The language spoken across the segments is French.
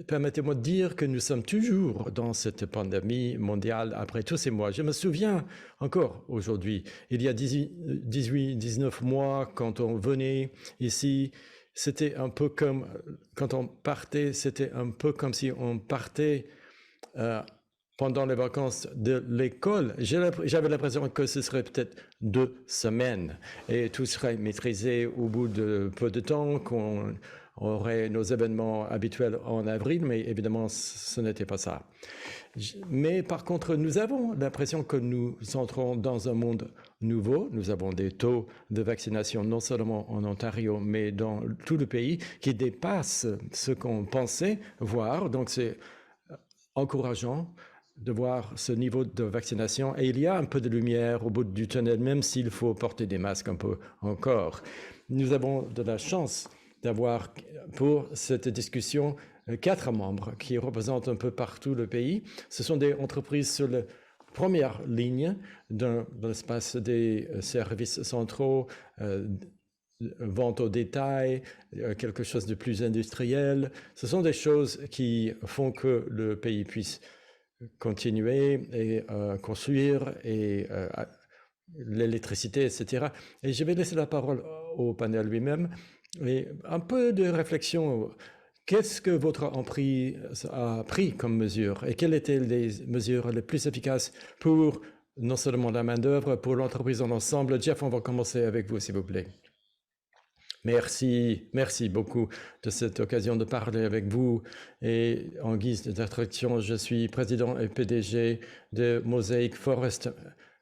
permettez-moi de dire que nous sommes toujours dans cette pandémie mondiale après tous ces mois. Je me souviens encore aujourd'hui, il y a 18, 19 mois, quand on venait ici, c'était un peu comme, quand on partait, c'était un peu comme si on partait pendant les vacances de l'école. J'avais l'impression que ce serait peut-être 2 semaines et tout serait maîtrisé au bout de peu de temps, qu'on aurait nos événements habituels en avril, mais évidemment, ce n'était pas ça. Mais par contre, nous avons l'impression que nous entrons dans un monde nouveau. Nous avons des taux de vaccination non seulement en Ontario, mais dans tout le pays qui dépassent ce qu'on pensait voir. Donc, c'est encourageant de voir ce niveau de vaccination. Et il y a un peu de lumière au bout du tunnel, même s'il faut porter des masques un peu encore. Nous avons de la chance d'avoir pour cette discussion 4 membres qui représentent un peu partout le pays. Ce sont des entreprises sur la première ligne dans l'espace des services centraux, vente au détail, quelque chose de plus industriel. Ce sont des choses qui font que le pays puisse continuer et construire et l'électricité, etc. Et je vais laisser la parole au panel lui-même. Et un peu de réflexion. Qu'est-ce que votre entreprise a pris comme mesure et quelles étaient les mesures les plus efficaces pour non seulement la main-d'œuvre, pour l'entreprise en ensemble? Jeff, on va commencer avec vous, s'il vous plaît. Merci beaucoup de cette occasion de parler avec vous. Et en guise d'introduction, je suis président et PDG de Mosaic Forest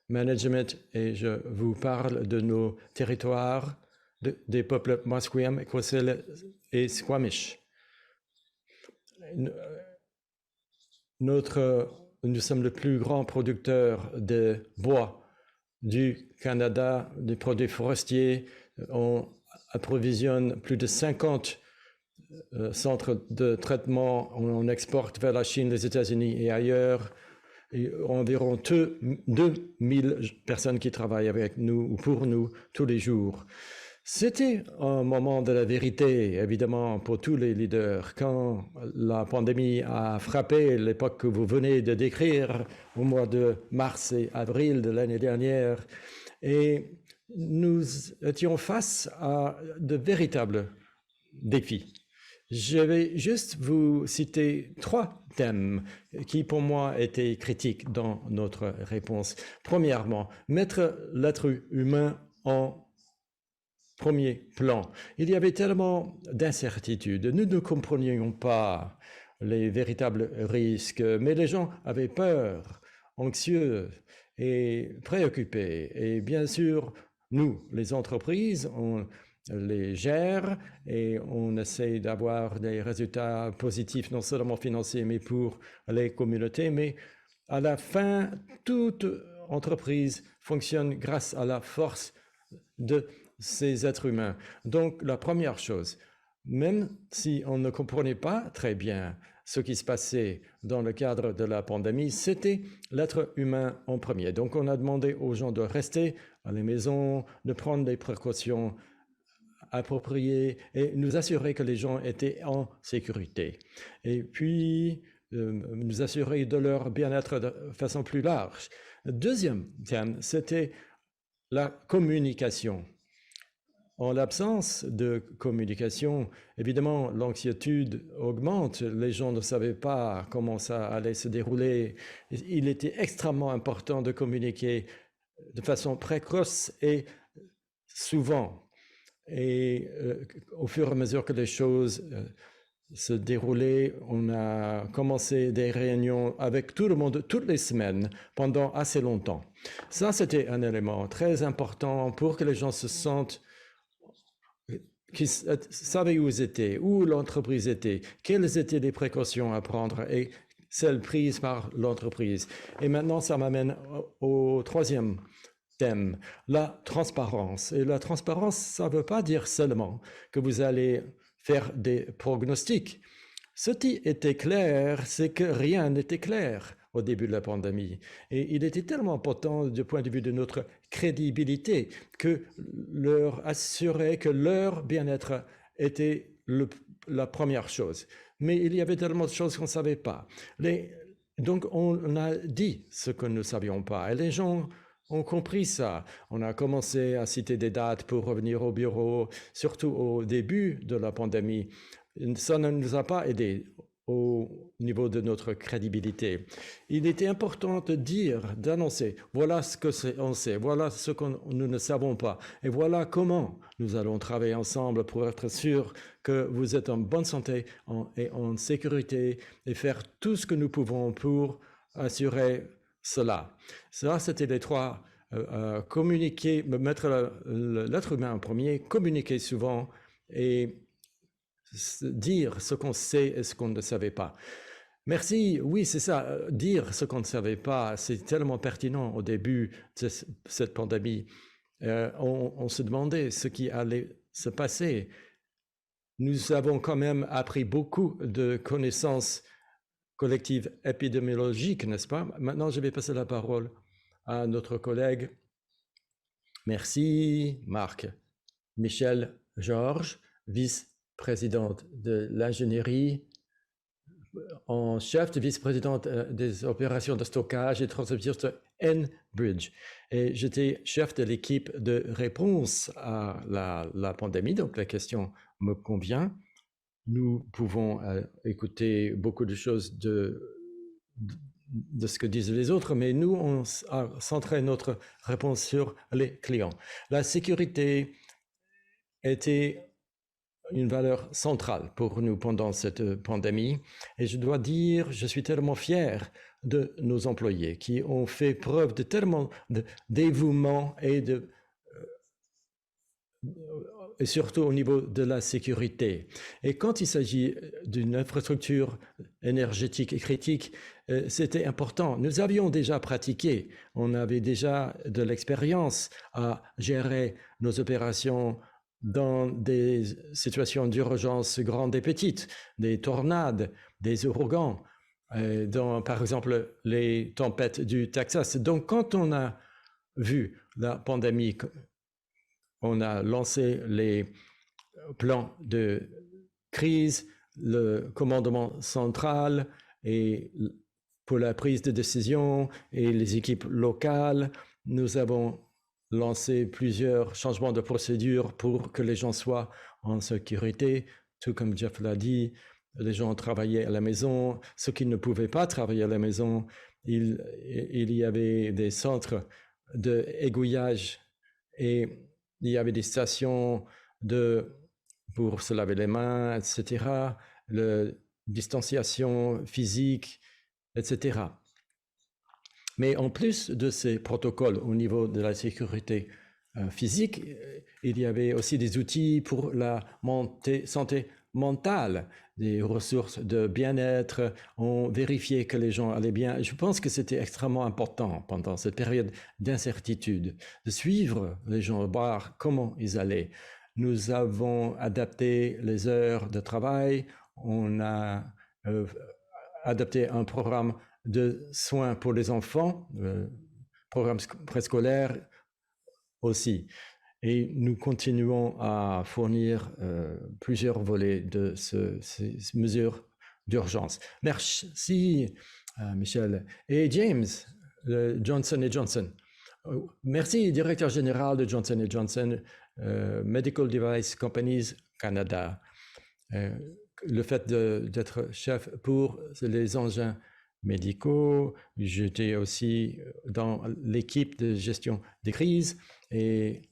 Management et je vous parle de nos territoires des peuples Musqueam, Coastal et Squamish. Nous sommes le plus grand producteur de bois du Canada, des produits forestiers. On approvisionne plus de 50 centres de traitement. On exporte vers la Chine, les États-Unis et ailleurs. Et environ 2000 personnes qui travaillent avec nous ou pour nous tous les jours. C'était un moment de la vérité, évidemment, pour tous les leaders. Quand la pandémie a frappé l'époque que vous venez de décrire, au mois de mars et avril de l'année dernière, et nous étions face à de véritables défis. Je vais juste vous citer 3 thèmes qui, pour moi, étaient critiques dans notre réponse. Premièrement, mettre l'être humain en premier plan. Il y avait tellement d'incertitudes. Nous ne comprenions pas les véritables risques, mais les gens avaient peur, anxieux et préoccupés. Et bien sûr, nous, les entreprises, on les gère et on essaie d'avoir des résultats positifs, non seulement financiers, mais pour les communautés. Mais à la fin, toute entreprise fonctionne grâce à la force de ces êtres humains. Donc, la première chose, même si on ne comprenait pas très bien ce qui se passait dans le cadre de la pandémie, c'était l'être humain en premier. Donc, on a demandé aux gens de rester à la maison, de prendre des précautions appropriées et nous assurer que les gens étaient en sécurité. Et puis, nous assurer de leur bien-être de façon plus large. Deuxième thème, c'était la communication. En l'absence de communication, évidemment, l'anxiétude augmente. Les gens ne savaient pas comment ça allait se dérouler. Il était extrêmement important de communiquer de façon précoce et souvent. Et au fur et à mesure que les choses se déroulaient, on a commencé des réunions avec tout le monde toutes les semaines pendant assez longtemps. Ça, c'était un élément très important pour que les gens se sentent qui savaient où ils étaient, où l'entreprise était, quelles étaient les précautions à prendre et celles prises par l'entreprise. Et maintenant, ça m'amène au troisième thème, la transparence. Et la transparence, ça ne veut pas dire seulement que vous allez faire des prognostics. Ce qui était clair, c'est que rien n'était clair au début de la pandémie. Et il était tellement important du point de vue de notre crédibilité que leur assurer que leur bien-être était la première chose. mais il y avait tellement de choses qu'on ne savait pas. Donc, on a dit ce que nous ne savions pas, et les gens ont compris ça. On a commencé à citer des dates pour revenir au bureau, surtout au début de la pandémie. Ça ne nous a pas aidés au niveau de notre crédibilité. Il était important de dire, d'annoncer, voilà ce que on sait, voilà ce que nous ne savons pas, et voilà comment nous allons travailler ensemble pour être sûrs que vous êtes en bonne santé et en sécurité, et faire tout ce que nous pouvons pour assurer cela. Ça, c'était les trois. Communiquer, mettre l'être humain en premier, communiquer souvent et dire ce qu'on sait et ce qu'on ne savait pas. Merci, oui, c'est ça, dire ce qu'on ne savait pas, c'est tellement pertinent au début de cette pandémie. On se demandait ce qui allait se passer. Nous avons quand même appris beaucoup de connaissances collectives épidémiologiques, n'est-ce pas? Maintenant, je vais passer la parole à notre collègue. Merci, Marc. Michel Georges, vice-présidente de l'ingénierie, en chef de vice-présidente des opérations de stockage et de transmission de Enbridge. Et j'étais chef de l'équipe de réponse à la pandémie, donc la question me convient. Nous pouvons écouter beaucoup de choses de ce que disent les autres, mais nous, on a centré notre réponse sur les clients. La sécurité était une valeur centrale pour nous pendant cette pandémie. Et je dois dire, je suis tellement fier de nos employés qui ont fait preuve de tellement de dévouement et surtout au niveau de la sécurité. Et quand il s'agit d'une infrastructure énergétique et critique, c'était important. Nous avions déjà pratiqué, on avait déjà de l'expérience à gérer nos opérations dans des situations d'urgence grandes et petites, des tornades, des ouragans, dans, par exemple, les tempêtes du Texas. Donc, quand on a vu la pandémie, on a lancé les plans de crise, le commandement central et pour la prise de décision et les équipes locales. Nous avons lancé plusieurs changements de procédure pour que les gens soient en sécurité. Tout comme Jeff l'a dit, les gens travaillaient à la maison. Ceux qui ne pouvaient pas travailler à la maison, il y avait des centres d'aiguillage et il y avait des stations pour se laver les mains, etc., la distanciation physique, etc. Mais en plus de ces protocoles au niveau de la sécurité physique, il y avait aussi des outils pour la santé mentale, des ressources de bien-être. On vérifiait que les gens allaient bien. Je pense que c'était extrêmement important pendant cette période d'incertitude de suivre les gens, voir comment ils allaient. Nous avons adapté les heures de travail. On a adapté un programme de soins pour les enfants, programme préscolaire aussi. Et nous continuons à fournir plusieurs volets de ces mesures d'urgence. Merci, Michel. Et James, Johnson & Johnson. Merci, directeur général de Johnson & Johnson, Medical Device Companies Canada. Le fait d'être chef pour les engins médicaux, j'étais aussi dans l'équipe de gestion des crises et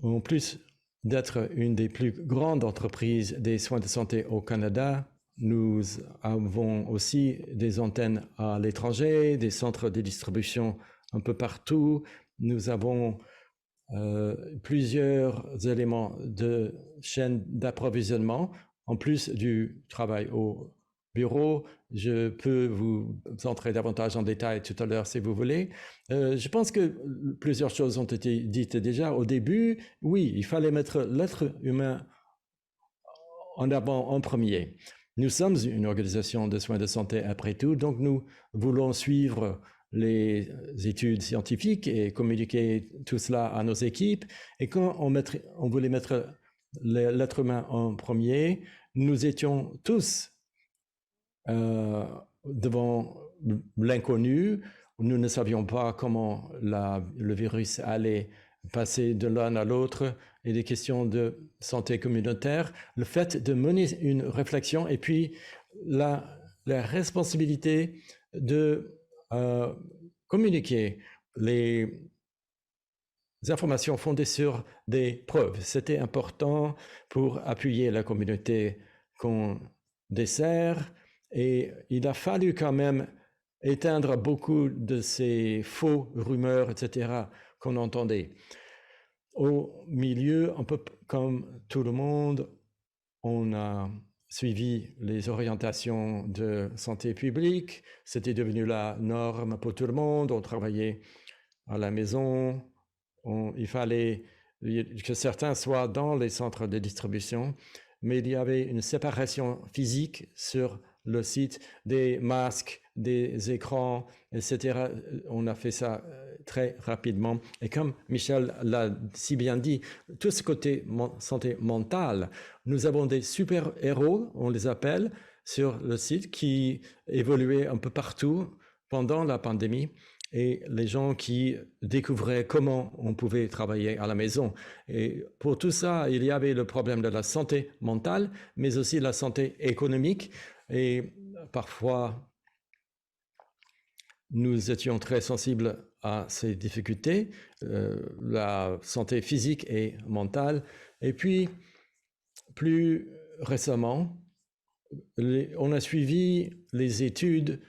en plus d'être une des plus grandes entreprises des soins de santé au Canada, nous avons aussi des antennes à l'étranger, des centres de distribution un peu partout. Nous avons plusieurs éléments de chaîne d'approvisionnement. En plus du travail au bureau, je peux vous entrer davantage en détail tout à l'heure si vous voulez. Je pense que plusieurs choses ont été dites déjà au début. Oui, il fallait mettre l'être humain en avant en premier. Nous sommes une organisation de soins de santé après tout, donc nous voulons suivre les études scientifiques et communiquer tout cela à nos équipes. Et quand on voulait mettre l'être humain en premier, nous étions tous devant l'inconnu. Nous ne savions pas comment le virus allait passer de l'un à l'autre et des questions de santé communautaire. Le fait de mener une réflexion et puis la responsabilité de communiquer les informations fondées sur des preuves. C'était important pour appuyer la communauté qu'on dessert et il a fallu quand même éteindre beaucoup de ces faux rumeurs, etc., qu'on entendait. Au milieu, un peu comme tout le monde, on a suivi les orientations de santé publique. C'était devenu la norme pour tout le monde. On travaillait à la maison. Il fallait que certains soient dans les centres de distribution, mais il y avait une séparation physique sur le site, des masques, des écrans, etc. On a fait ça très rapidement. Et comme Michel l'a si bien dit, tout ce côté santé mentale, nous avons des super-héros, on les appelle, sur le site qui évoluaient un peu partout pendant la pandémie et les gens qui découvraient comment on pouvait travailler à la maison. Et pour tout ça, il y avait le problème de la santé mentale, mais aussi la santé économique. Et parfois, nous étions très sensibles à ces difficultés, la santé physique et mentale. Et puis, plus récemment, on a suivi les études,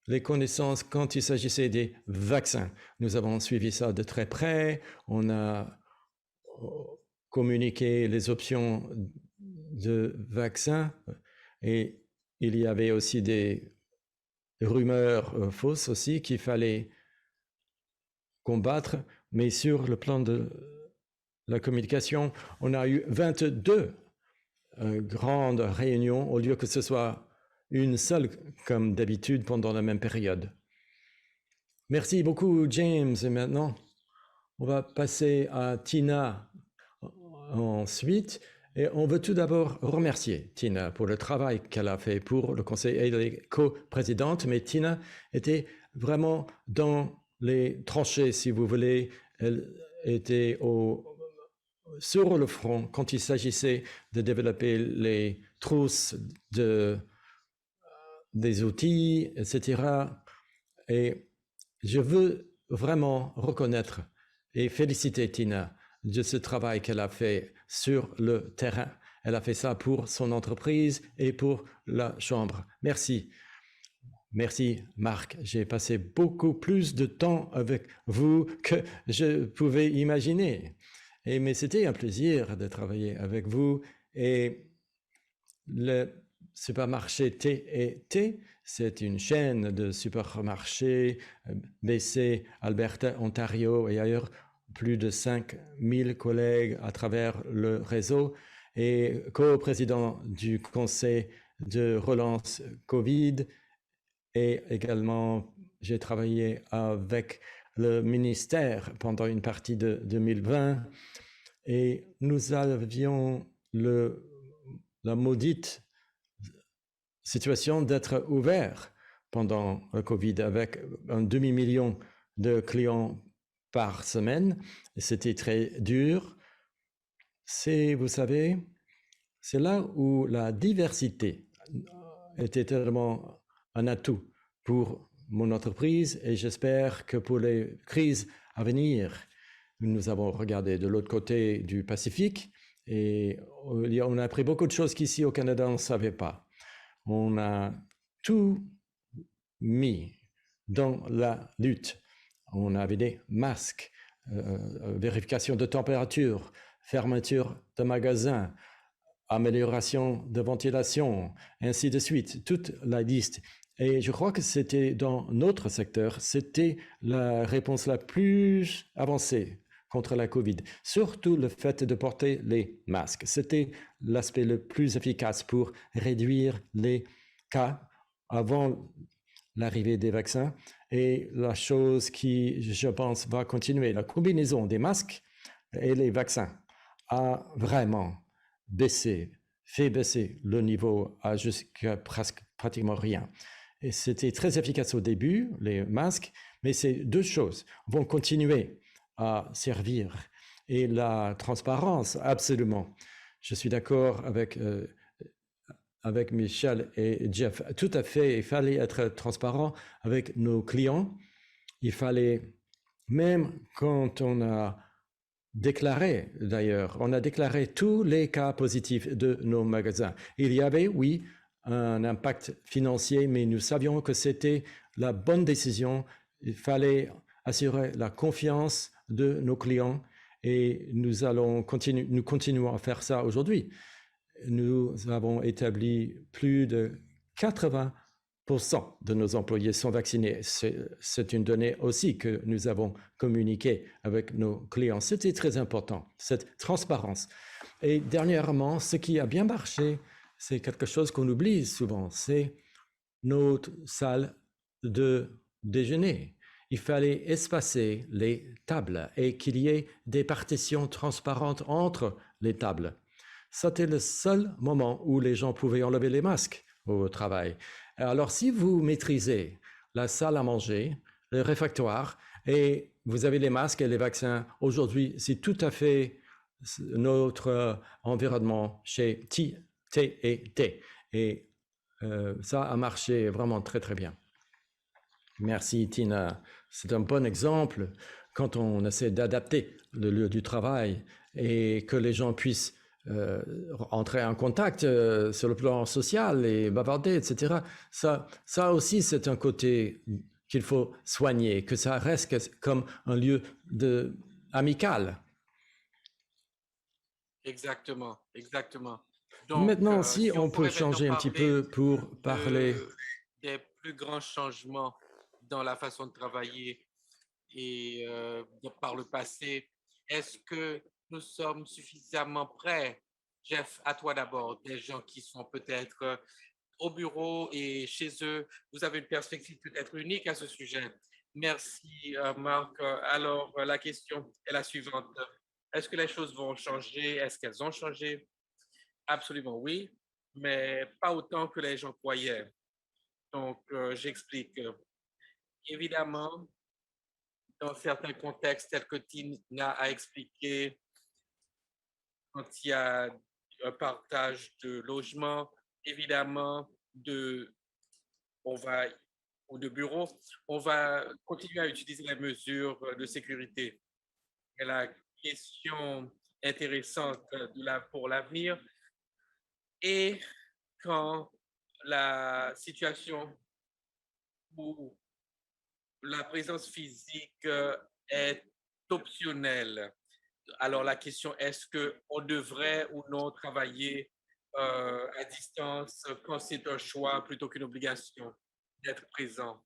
les connaissances quand il s'agissait des vaccins. Nous avons suivi ça de très près. On a communiqué les options de vaccins et il y avait aussi des rumeurs fausses aussi qu'il fallait combattre. Mais sur le plan de la communication, on a eu 22 grandes réunions au lieu que ce soit une seule comme d'habitude pendant la même période. Merci beaucoup, James. Et maintenant, on va passer à Tina ensuite. Et on veut tout d'abord remercier Tina pour le travail qu'elle a fait pour le conseil et les co-présidentes. Mais Tina était vraiment dans les tranchées, si vous voulez. Elle était sur le front quand il s'agissait de développer les trousses des outils, etc. Et je veux vraiment reconnaître et féliciter Tina de ce travail qu'elle a fait sur le terrain. Elle a fait ça pour son entreprise et pour la Chambre. Merci. Merci, Marc. J'ai passé beaucoup plus de temps avec vous que je pouvais imaginer. Mais c'était un plaisir de travailler avec vous. Et le supermarché T&T, c'est une chaîne de supermarchés BC, Alberta, Ontario et ailleurs, plus de 5000 collègues à travers le réseau et co-président du conseil de relance COVID. Et également, j'ai travaillé avec le ministère pendant une partie de 2020 et nous avions la maudite situation d'être ouvert pendant le COVID avec un demi-million de clients par semaine. C'était très dur. Vous savez, c'est là où la diversité était tellement un atout pour mon entreprise et j'espère que pour les crises à venir, nous avons regardé de l'autre côté du Pacifique et on a appris beaucoup de choses qu'ici au Canada, on ne savait pas. On a tout mis dans la lutte. On avait des masques, vérification de température, fermeture de magasins, amélioration de ventilation, ainsi de suite, toute la liste. Et je crois que c'était dans notre secteur, c'était la réponse la plus avancée contre la COVID. Surtout le fait de porter les masques. C'était l'aspect le plus efficace pour réduire les cas avant l'arrivée des vaccins. Et la chose qui, je pense, va continuer, la combinaison des masques et les vaccins a vraiment baissé fait baisser le niveau à jusqu'à presque pratiquement rien. Et c'était très efficace au début, les masques, mais ces deux choses vont continuer à servir. Et la transparence, absolument. Je suis d'accord avec Michel et Jeff. Tout à fait, il fallait être transparent avec nos clients. Il fallait, même quand on a déclaré, d'ailleurs, on a déclaré tous les cas positifs de nos magasins. Il y avait, oui, un impact financier, mais nous savions que c'était la bonne décision. Il fallait assurer la confiance de nos clients et nous continuons à faire ça aujourd'hui. Nous avons établi plus de 80% de nos employés sont vaccinés. C'est une donnée aussi que nous avons communiquée avec nos clients. C'était très important, cette transparence. Et dernièrement, ce qui a bien marché, c'est quelque chose qu'on oublie souvent, c'est notre salle de déjeuner. Il fallait espacer les tables et qu'il y ait des partitions transparentes entre les tables. C'était le seul moment où les gens pouvaient enlever les masques au travail. Alors, si vous maîtrisez la salle à manger, le réfectoire, et vous avez les masques et les vaccins, aujourd'hui, c'est tout à fait notre environnement chez T&T. Et ça a marché vraiment très, très bien. Merci, Tina. C'est un bon exemple quand on essaie d'adapter le lieu du travail et que les gens puissent entrer en contact sur le plan social et bavarder, etc. Ça aussi, c'est un côté qu'il faut soigner, que ça reste comme un lieu amical. Exactement, exactement. Donc, Maintenant, si si on on peut pourrait maintenant changer un petit parler peu pour parler. des plus grands changements dans la façon de travailler et par le passé, est-ce que nous sommes suffisamment prêts? Jeff, à toi d'abord, des gens qui sont peut-être au bureau et chez eux, vous avez une perspective peut-être unique à ce sujet. Merci, Marc. Alors, la question est la suivante. Est-ce que les choses vont changer? Est-ce qu'elles ont changé? Absolument oui, mais pas autant que les gens croyaient. Donc, j'explique. Évidemment, dans certains contextes tels que Tina a expliqué, quand il y a un partage de logements, évidemment, on va, ou de bureaux, on va continuer à utiliser les mesures de sécurité. Et la question intéressante pour l'avenir est quand la situation où la présence physique est optionnelle. Alors la question, est-ce qu'on devrait ou non travailler à distance quand c'est un choix plutôt qu'une obligation d'être présent?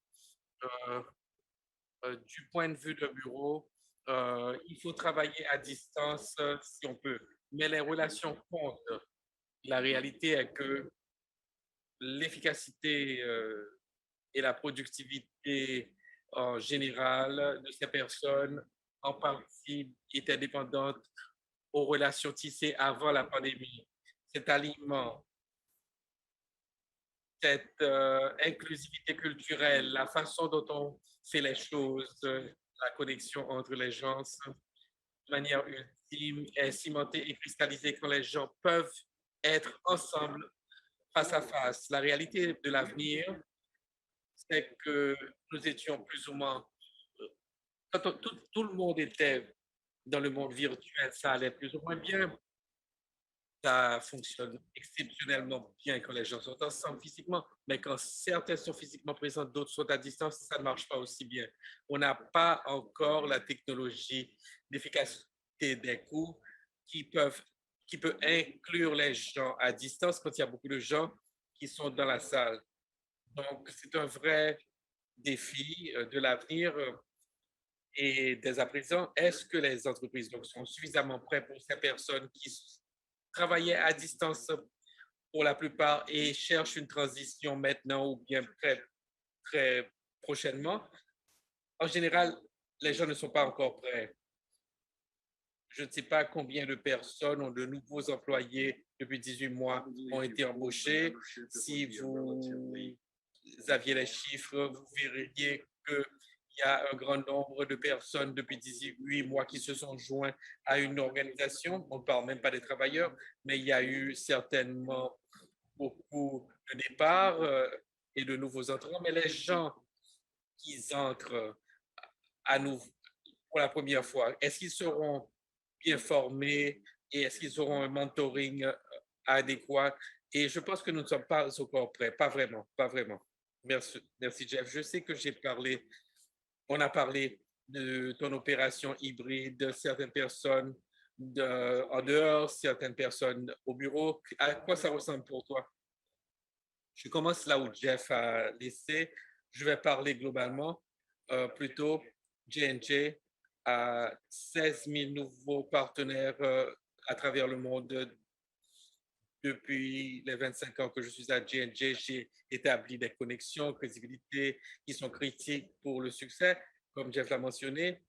Euh, du point de vue de bureau, il faut travailler à distance si on peut, mais les relations comptent. La réalité est que l'efficacité et la productivité en général de ces personnes, en partie, étaient dépendantes aux relations tissées avant la pandémie. Cet aliment, cette inclusivité culturelle, la façon dont on fait les choses, la connexion entre les gens, de manière ultime, est cimentée et cristallisée quand les gens peuvent être ensemble face à face. La réalité de l'avenir, c'est que nous étions plus ou moins, quand tout le monde était dans le monde virtuel, ça allait plus ou moins bien. Ça fonctionne exceptionnellement bien quand les gens sont ensemble physiquement, mais quand certains sont physiquement présents, d'autres sont à distance, ça ne marche pas aussi bien. On n'a pas encore la technologie d'efficacité des coûts qui peut inclure les gens à distance quand il y a beaucoup de gens qui sont dans la salle. Donc, c'est un vrai défi de l'avenir et dès à présent, est-ce que les entreprises donc, sont suffisamment prêtes pour ces personnes qui travaillaient à distance pour la plupart et cherchent une transition maintenant ou bien très, très prochainement? En général, les gens ne sont pas encore prêts. Je ne sais pas combien de personnes ont de nouveaux employés depuis 18 mois ont été embauchés. Si vous aviez les chiffres, vous verriez qu'il y a un grand nombre de personnes depuis 18 mois qui se sont joints à une organisation. On ne parle même pas des travailleurs, mais il y a eu certainement beaucoup de départs et de nouveaux entrants. Mais les gens qui entrent à nous pour la première fois, est-ce qu'ils seront bien formés et est-ce qu'ils auront un mentoring adéquat? Et je pense que nous ne sommes pas encore prêts, pas vraiment, pas vraiment. Merci, merci Jeff. Je sais que on a parlé de ton opération hybride, certaines personnes en dehors, certaines personnes au bureau. À quoi ça ressemble pour toi? Je commence là où Jeff a laissé. Je vais parler globalement. Plutôt, J&J a 16 000 nouveaux partenaires à travers le monde. Depuis les 25 ans que je suis à J&J, j'ai établi des connexions, crédibilité qui sont critiques pour le succès, comme Jeff l'a mentionné,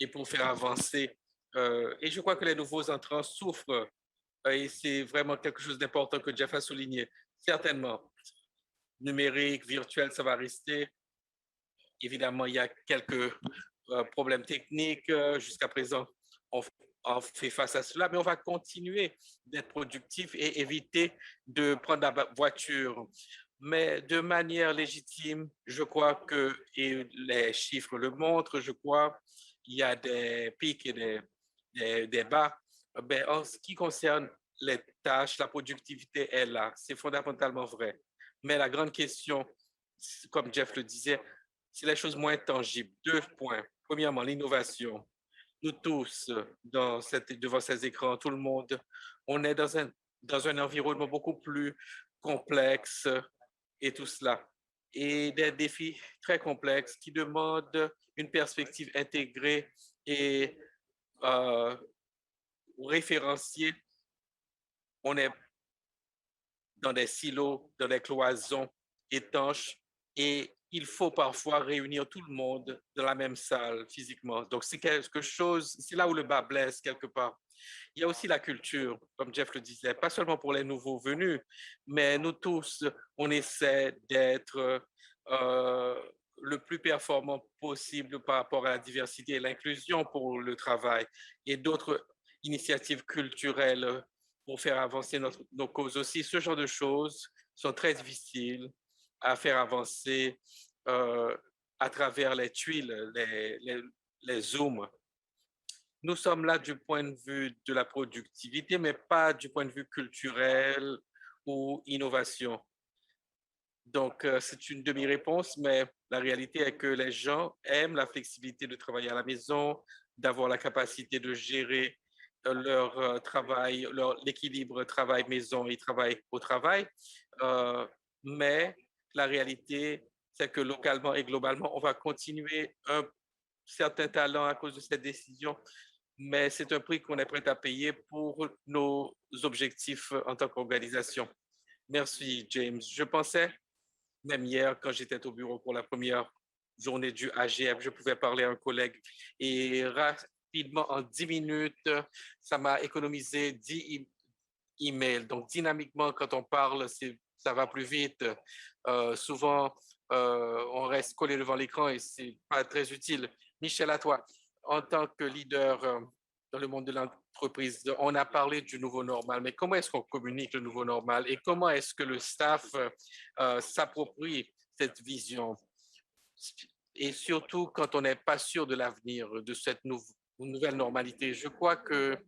et pour faire avancer. Et je crois que les nouveaux entrants souffrent, et c'est vraiment quelque chose d'important que Jeff a souligné. Certainement, numérique, virtuel, ça va rester. Évidemment, il y a quelques problèmes techniques jusqu'à présent. On, on fait face à cela, mais on va continuer d'être productif et éviter de prendre la voiture. Mais de manière légitime, je crois que, et les chiffres le montrent, je crois, il y a des pics et des bas. Ben, en ce qui concerne les tâches, la productivité est là. C'est fondamentalement vrai. Mais la grande question, comme Jeff le disait, c'est les choses moins tangibles. Deux points. Premièrement, l'innovation. Nous tous, devant ces écrans, tout le monde, on est dans un environnement beaucoup plus complexe et tout cela. Et des défis très complexes qui demandent une perspective intégrée et euh, référenciée. On est dans des silos, dans des cloisons étanches et il faut parfois réunir tout le monde dans la même salle physiquement. Donc, c'est quelque chose, c'est là où le bas blesse quelque part. Il y a aussi la culture, comme Jeff le disait, pas seulement pour les nouveaux venus, mais nous tous, on essaie d'être le plus performant possible par rapport à la diversité et l'inclusion pour le travail et d'autres initiatives culturelles pour faire avancer nos causes aussi. Ce genre de choses sont très difficiles à faire avancer à travers les tuiles, les zooms. Nous sommes là du point de vue de la productivité, mais pas du point de vue culturel ou innovation. Donc, c'est une demi-réponse, mais la réalité est que les gens aiment la flexibilité de travailler à la maison, d'avoir la capacité de gérer leur travail, l'équilibre travail-maison et travail au travail. Euh, mais la réalité, c'est que localement et globalement, on va continuer un certain talent à cause de cette décision, mais c'est un prix qu'on est prêt à payer pour nos objectifs en tant qu'organisation. Merci, James. Je pensais, même hier, quand j'étais au bureau pour la première journée du AGF, je pouvais parler à un collègue et rapidement, en 10 minutes, ça m'a économisé 10 emails. Donc, dynamiquement, quand on parle, ça va plus vite. Souvent, on reste collé devant l'écran et c'est pas très utile. Michel, à toi. En tant que leader dans le monde de l'entreprise, on a parlé du nouveau normal, mais comment est-ce qu'on communique le nouveau normal et comment est-ce que le staff s'approprie cette vision? Et surtout quand on n'est pas sûr de l'avenir de cette nouvelle normalité. Je crois que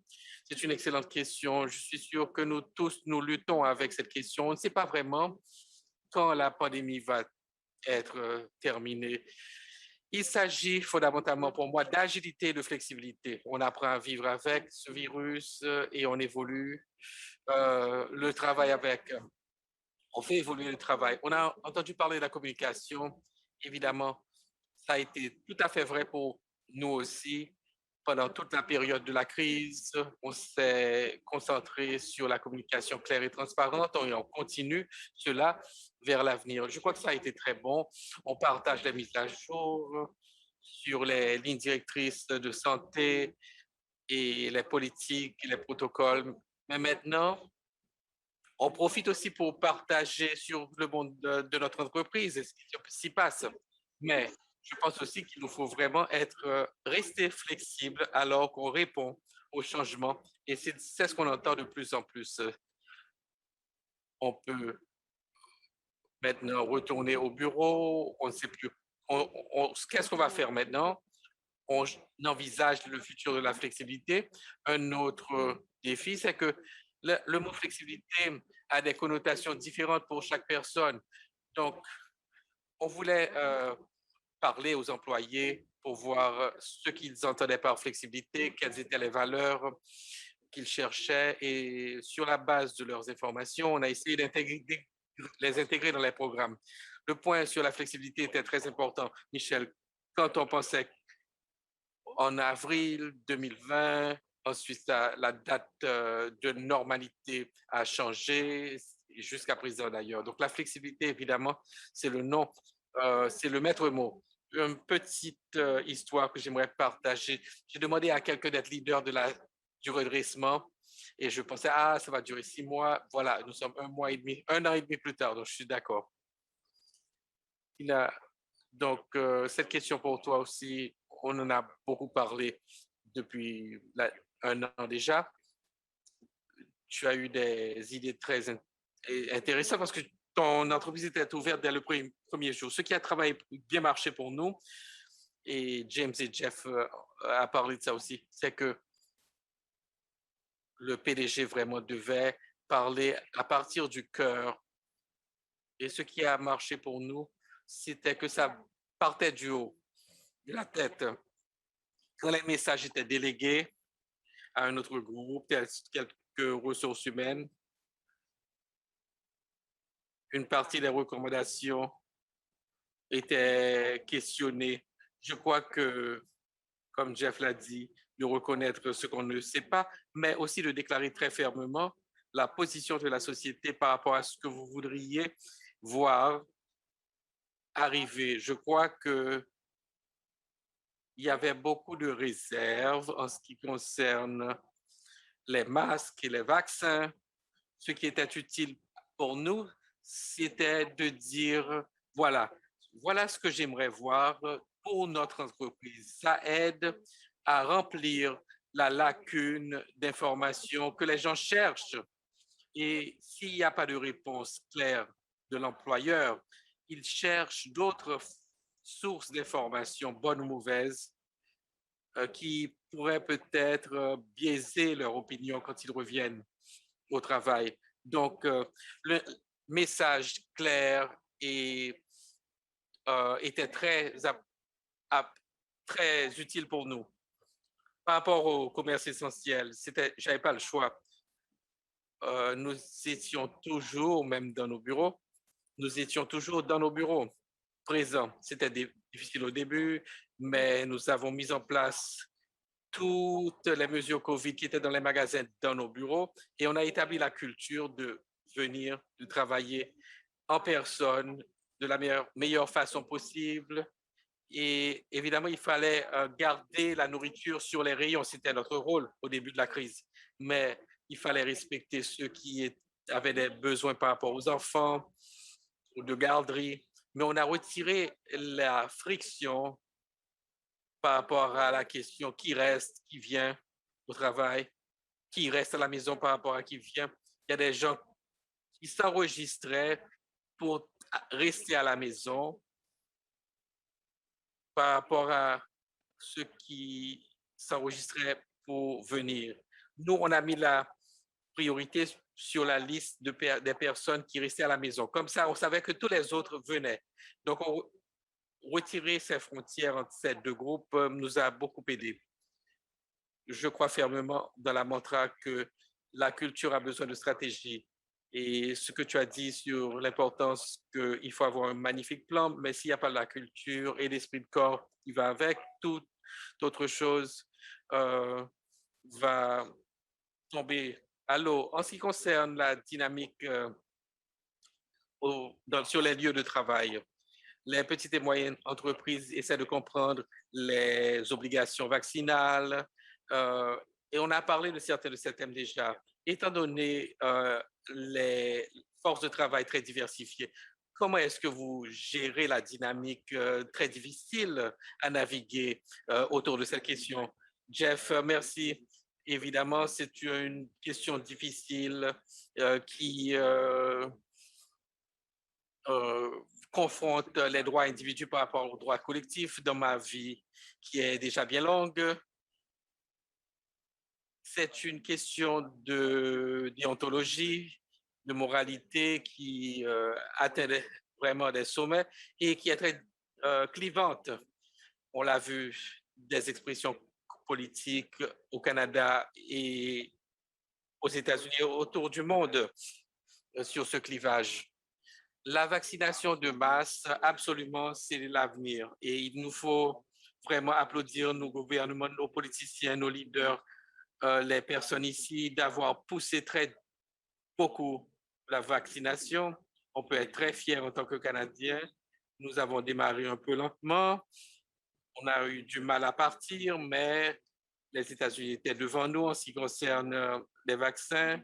c'est une excellente question. Je suis sûr que nous tous, nous luttons avec cette question. On ne sait pas vraiment quand la pandémie va être terminée. Il s'agit fondamentalement pour moi d'agilité et de flexibilité. On apprend à vivre avec ce virus et on évolue le travail avec. On fait évoluer le travail. On a entendu parler de la communication. Évidemment, ça a été tout à fait vrai pour nous aussi. Pendant toute la période de la crise, on s'est concentré sur la communication claire et transparente et on continue cela vers l'avenir. Je crois que ça a été très bon. On partage les mises à jour sur les lignes directrices de santé et les politiques et les protocoles. Mais maintenant, on profite aussi pour partager sur le monde de notre entreprise et ce qui s'y passe. Mais je pense aussi qu'il nous faut vraiment rester flexible alors qu'on répond aux changements. Et c'est ce qu'on entend de plus en plus. On peut maintenant retourner au bureau, on ne sait plus. Qu'est-ce qu'on va faire maintenant? On envisage le futur de la flexibilité. Un autre défi, c'est que le mot flexibilité a des connotations différentes pour chaque personne. Donc, on voulait parler aux employés pour voir ce qu'ils entendaient par flexibilité, quelles étaient les valeurs qu'ils cherchaient. Et sur la base de leurs informations, on a essayé les intégrer dans les programmes. Le point sur la flexibilité était très important. Michel, quand on pensait en avril 2020, ensuite la date de normalité a changé jusqu'à présent d'ailleurs. Donc la flexibilité, évidemment, c'est le nom, c'est le maître mot. Une petite histoire que j'aimerais partager. J'ai demandé à quelqu'un d'être leader du redressement et je pensais, ah, ça va durer 6 mois. Voilà, nous sommes 1 mois et demi, 1 an et demi plus tard, donc je suis d'accord. Donc, cette question pour toi aussi, on en a beaucoup parlé depuis 1 an déjà. Tu as eu des idées très intéressantes parce que ton entreprise était ouverte dès le premier jour. Ce qui a travaillé bien marché pour nous, et James et Jeff a parlé de ça aussi, c'est que le PDG vraiment devait parler à partir du cœur. Et ce qui a marché pour nous, c'était que ça partait du haut, de la tête. Quand les messages étaient délégués à un autre groupe, quelques ressources humaines, une partie des recommandations étaient questionnées. Je crois que, comme Jeff l'a dit, de reconnaître ce qu'on ne sait pas, mais aussi de déclarer très fermement la position de la société par rapport à ce que vous voudriez voir arriver. Je crois que il y avait beaucoup de réserves en ce qui concerne les masques et les vaccins. Ce qui était utile pour nous, c'était de dire, voilà ce que j'aimerais voir pour notre entreprise. Ça aide à remplir la lacune d'informations que les gens cherchent. Et s'il n'y a pas de réponse claire de l'employeur, ils cherchent d'autres sources d'informations, bonnes ou mauvaises, qui pourraient peut-être biaiser leur opinion quand ils reviennent au travail. Donc, le message clair était très utile pour nous. Par rapport au commerce essentiel, j'avais pas le choix. Nous étions toujours, même dans nos bureaux, nous étions toujours dans nos bureaux, présents. C'était difficile au début, mais nous avons mis en place toutes les mesures COVID qui étaient dans les magasins, dans nos bureaux, et on a établi la culture de venir, de travailler en personne de la meilleure façon possible. Et évidemment, il fallait garder la nourriture sur les rayons. C'était notre rôle au début de la crise. Mais il fallait respecter ceux qui avaient des besoins par rapport aux enfants ou de garderie. Mais on a retiré la friction par rapport à la question qui reste, qui vient au travail, qui reste à la maison par rapport à qui vient. Il y a des gens qui s'enregistraient pour rester à la maison par rapport à ceux qui s'enregistraient pour venir. Nous, on a mis la priorité sur la liste des personnes qui restaient à la maison. Comme ça, on savait que tous les autres venaient. Donc, retirer ces frontières entre ces deux groupes nous a beaucoup aidé. Je crois fermement dans la mantra que la culture a besoin de stratégie. Et ce que tu as dit sur l'importance qu'il faut avoir un magnifique plan, mais s'il n'y a pas la culture et l'esprit de corps qui va avec, toute autre chose va tomber à l'eau. En ce qui concerne la dynamique sur les lieux de travail, les petites et moyennes entreprises essaient de comprendre les obligations vaccinales Et on a parlé de certains de ces thèmes déjà. Étant donné les forces de travail très diversifiées, comment est-ce que vous gérez la dynamique très difficile à naviguer autour de cette question? Jeff, merci. Évidemment, c'est une question difficile qui confronte les droits individuels par rapport aux droits collectifs dans ma vie qui est déjà bien longue. C'est une question de déontologie, de moralité qui atteint vraiment des sommets et qui est très clivante. On l'a vu, des expressions politiques au Canada et aux États-Unis, autour du monde, sur ce clivage. La vaccination de masse, absolument, c'est l'avenir. Et il nous faut vraiment applaudir nos gouvernements, nos politiciens, nos leaders, les personnes ici, d'avoir poussé très beaucoup la vaccination. On peut être très fier en tant que Canadien. Nous avons démarré un peu lentement. On a eu du mal à partir, mais les États-Unis étaient devant nous en ce qui concerne les vaccins.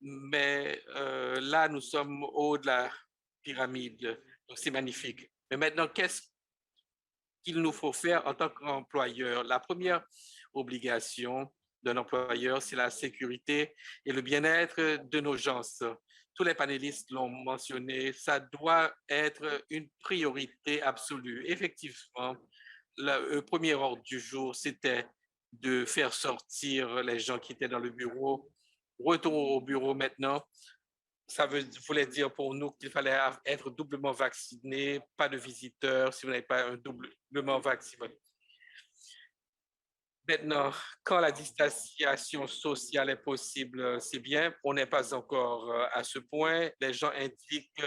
Mais là, nous sommes au haut de la pyramide. Donc, c'est magnifique. Mais maintenant, qu'est-ce qu'il nous faut faire en tant qu'employeur? La première obligation d'un employeur, c'est la sécurité et le bien-être de nos gens. Tous les panélistes l'ont mentionné, ça doit être une priorité absolue. Effectivement, le premier ordre du jour, c'était de faire sortir les gens qui étaient dans le bureau. Retour au bureau maintenant. Ça voulait dire pour nous qu'il fallait être doublement vacciné, pas de visiteurs si vous n'avez pas un doublement vacciné. Maintenant, quand la distanciation sociale est possible, c'est bien. On n'est pas encore à ce point. Les gens indiquent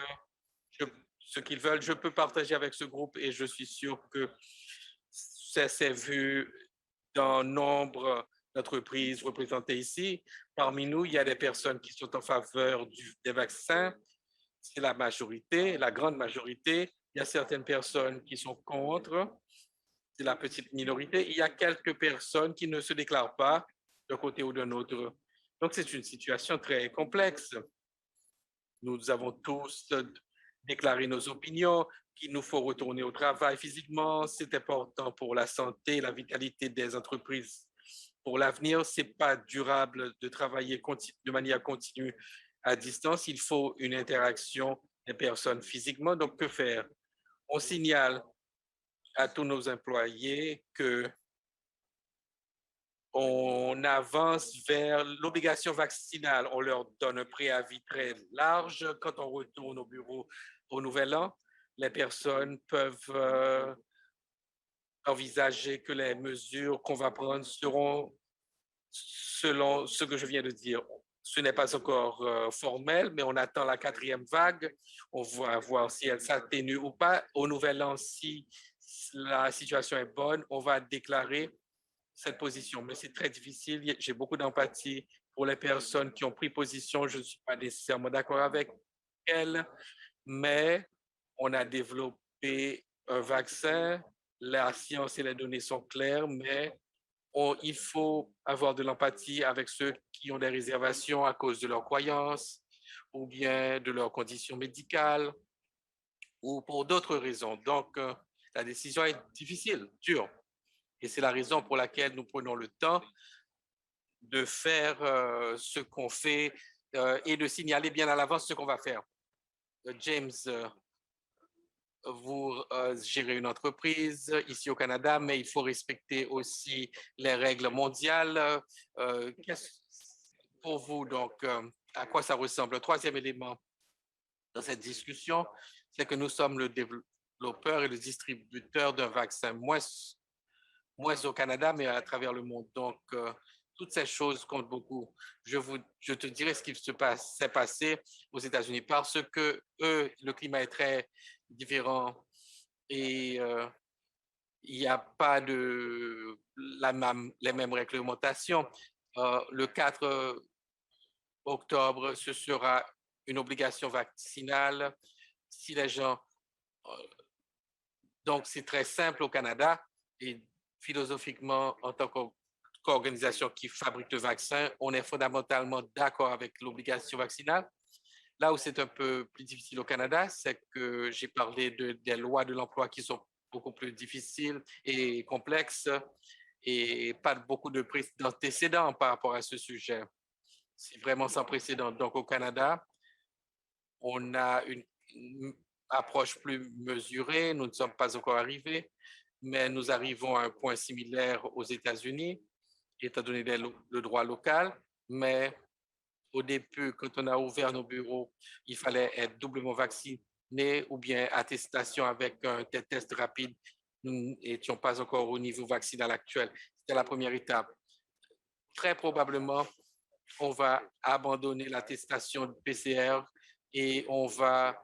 ce qu'ils veulent. Je peux partager avec ce groupe et je suis sûr que ça s'est vu dans nombre d'entreprises représentées ici. Parmi nous, il y a des personnes qui sont en faveur des vaccins. C'est la majorité, la grande majorité. Il y a certaines personnes qui sont contre. C'est la petite minorité. Il y a quelques personnes qui ne se déclarent pas d'un côté ou d'un autre. Donc, c'est une situation très complexe. Nous avons tous déclaré nos opinions, qu'il nous faut retourner au travail physiquement. C'est important pour la santé, la vitalité des entreprises. Pour l'avenir, ce n'est pas durable de travailler de manière continue à distance. Il faut une interaction des personnes physiquement. Donc, que faire? On signale à tous nos employés que on avance vers l'obligation vaccinale. On leur donne un préavis très large. Quand on retourne au bureau au Nouvel An, les personnes peuvent envisager que les mesures qu'on va prendre seront selon ce que je viens de dire. Ce n'est pas encore formel, mais on attend la 4e vague. On va voir si elle s'atténue ou pas. Au Nouvel An, si la situation est bonne, on va déclarer cette position. Mais c'est très difficile. J'ai beaucoup d'empathie pour les personnes qui ont pris position. Je ne suis pas nécessairement d'accord avec elles, mais on a développé un vaccin. La science et les données sont claires, mais il faut avoir de l'empathie avec ceux qui ont des réservations à cause de leurs croyances ou bien de leurs conditions médicales ou pour d'autres raisons. Donc, la décision est difficile, dure. Et c'est la raison pour laquelle nous prenons le temps de faire ce qu'on fait et de signaler bien à l'avance ce qu'on va faire. James, vous gérez une entreprise ici au Canada, mais il faut respecter aussi les règles mondiales. Pour vous, donc, à quoi ça ressemble? Le troisième élément dans cette discussion, c'est que nous sommes le développeur et le distributeur d'un vaccin, moins au Canada, mais à travers le monde. Donc, toutes ces choses comptent beaucoup. Je te dirai ce qui s'est passé aux États-Unis parce que eux, le climat est très différent et il n'y a pas les mêmes réglementations. Le 4 octobre, ce sera une obligation vaccinale. Si les gens, donc c'est très simple au Canada et philosophiquement, en tant qu'organisation qui fabrique le vaccin, on est fondamentalement d'accord avec l'obligation vaccinale. Là où c'est un peu plus difficile au Canada, c'est que j'ai parlé des lois de l'emploi qui sont beaucoup plus difficiles et complexes et pas beaucoup d'antécédents par rapport à ce sujet. C'est vraiment sans précédent. Donc au Canada, on a une approche plus mesurée. Nous ne sommes pas encore arrivés, mais nous arrivons à un point similaire aux États-Unis, étant donné le droit local. Mais au début, quand on a ouvert nos bureaux, il fallait être doublement vacciné ou bien attestation avec un test rapide. Nous n'étions pas encore au niveau vaccinal actuel. C'était la première étape. Très probablement, on va abandonner l'attestation PCR et on va,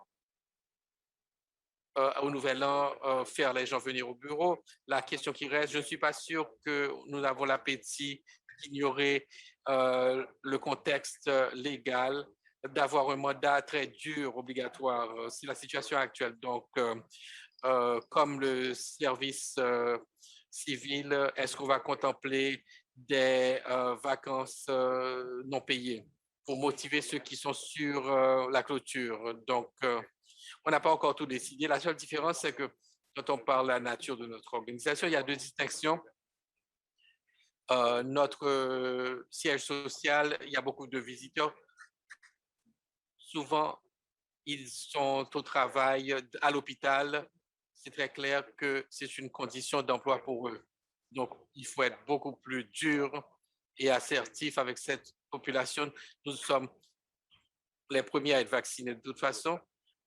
au nouvel an, faire les gens venir au bureau. La question qui reste, je ne suis pas sûr que nous avons l'appétit d'ignorer le contexte légal, d'avoir un mandat très dur, obligatoire. C'est la situation actuelle. Donc, comme le service civil, est-ce qu'on va contempler des vacances non payées pour motiver ceux qui sont sur la clôture? Donc, on n'a pas encore tout décidé. La seule différence, c'est que quand on parle de la nature de notre organisation, il y a deux distinctions. Notre siège social, il y a beaucoup de visiteurs. Souvent, ils sont au travail, à l'hôpital. C'est très clair que c'est une condition d'emploi pour eux. Donc, il faut être beaucoup plus dur et assertif avec cette population. Nous sommes les premiers à être vaccinés de toute façon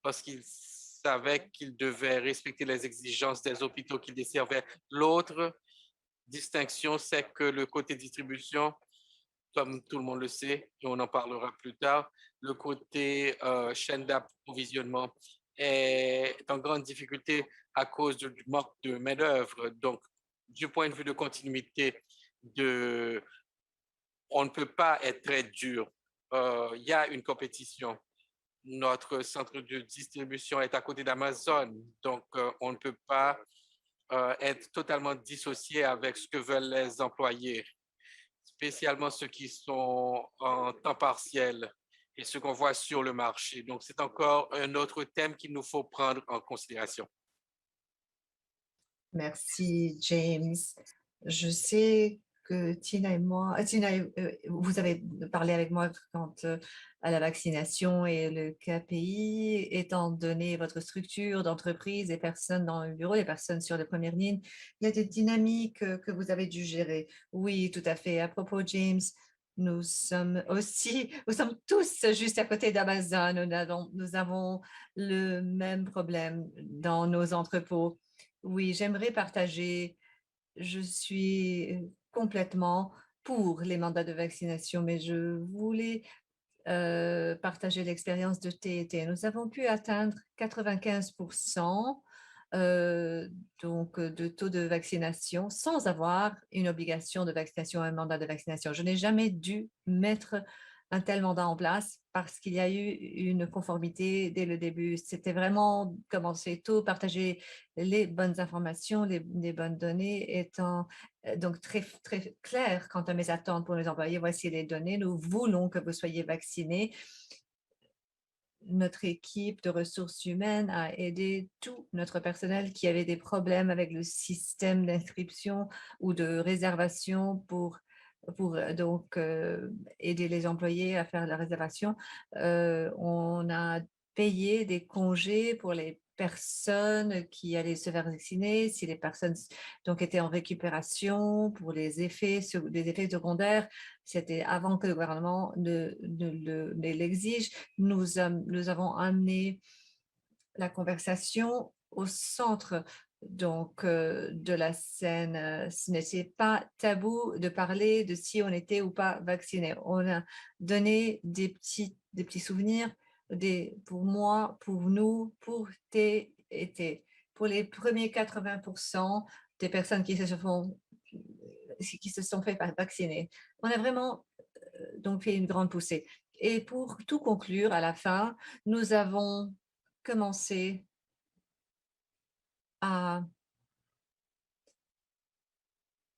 parce qu'ils savaient qu'ils devaient respecter les exigences des hôpitaux qu'ils desservaient. L'autre distinction, c'est que le côté distribution, comme tout le monde le sait, et on en parlera plus tard, le côté chaîne d'approvisionnement est en grande difficulté à cause du manque de main-d'œuvre. Donc, du point de vue de continuité, on ne peut pas être très dur. Il y a une compétition. Notre centre de distribution est à côté d'Amazon, donc on ne peut pas être totalement dissocié avec ce que veulent les employés, spécialement ceux qui sont en temps partiel et ceux qu'on voit sur le marché. Donc, c'est encore un autre thème qu'il nous faut prendre en considération. Merci, James. Je sais que Tina et moi, Tina, vous avez parlé avec moi quant à la vaccination et le KPI, étant donné votre structure d'entreprise, les personnes dans le bureau, les personnes sur la première ligne, il y a des dynamiques que vous avez dû gérer. Oui, tout à fait. À propos, James, nous sommes tous juste à côté d'Amazon. Nous avons le même problème dans nos entrepôts. Oui, j'aimerais partager. Je suis complètement pour les mandats de vaccination, mais je voulais partager l'expérience de TET. Nous avons pu atteindre 95% donc de taux de vaccination sans avoir une obligation de vaccination, un mandat de vaccination. Je n'ai jamais dû mettre un tel mandat en place parce qu'il y a eu une conformité dès le début. C'était vraiment commencer tôt, partager les bonnes informations, les bonnes données, étant donc très, très clair quant à mes attentes pour les employés. Voici les données. Nous voulons que vous soyez vaccinés. Notre équipe de ressources humaines a aidé tout notre personnel qui avait des problèmes avec le système d'inscription ou de réservation pour donc aider les employés à faire la réservation. On a payé des congés pour les personnes qui allaient se faire vacciner, si les personnes donc étaient en récupération pour les effets secondaires. C'était avant que le gouvernement ne l'exige. Nous avons amené la conversation au centre donc de la scène. Ce n'était pas tabou de parler de si on était ou pas vacciné. On a donné des petits souvenirs pour moi, pour nous, pour T. Pour les premiers 80% des personnes qui se sont fait vacciner. On a vraiment donc fait une grande poussée. Et pour tout conclure, à la fin, nous avons commencé à,